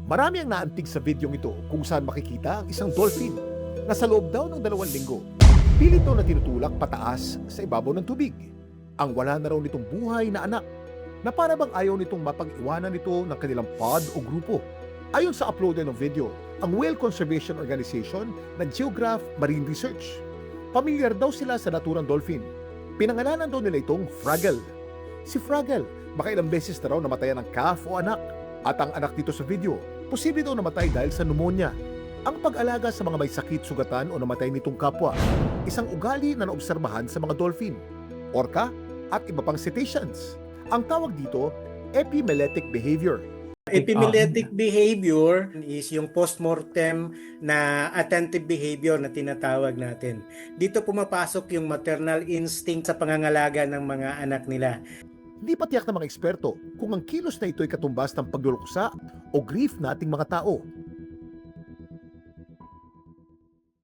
Marami ang naantig sa videong ito kung saan makikita ang isang dolphin na sa loob daw ng 2 linggo, pilit daw na tinutulak pataas sa ibabaw ng tubig. Ang wala na raw nitong buhay na anak na para bang ayaw nitong mapag-iwanan nito ng kanilang pod o grupo. Ayon sa uploader ng video, ang Whale Conservation Organization na Geograph Marine Research. Pamilyar daw sila sa naturang dolphin. Pinangalanan daw nila itong Fraggle. Si Fraggle, makailang beses na raw namatayan ng calf o anak. At ang anak dito sa video, posible daw namatay dahil sa pneumonia. Ang pag-alaga sa mga may sakit, sugatan o namatay nitong kapwa, isang ugali na naobserbahan sa mga dolphin, orca at iba pang cetaceans. Ang tawag dito, epimeletic behavior. Epimeletic behavior is yung postmortem na attentive behavior na tinatawag natin. Dito pumapasok yung maternal instinct sa pangangalaga ng mga anak nila. Hindi pa tiyak ng mga eksperto kung ang kilos na ito ay katumbas ng pagluluksa o grief nating mga tao.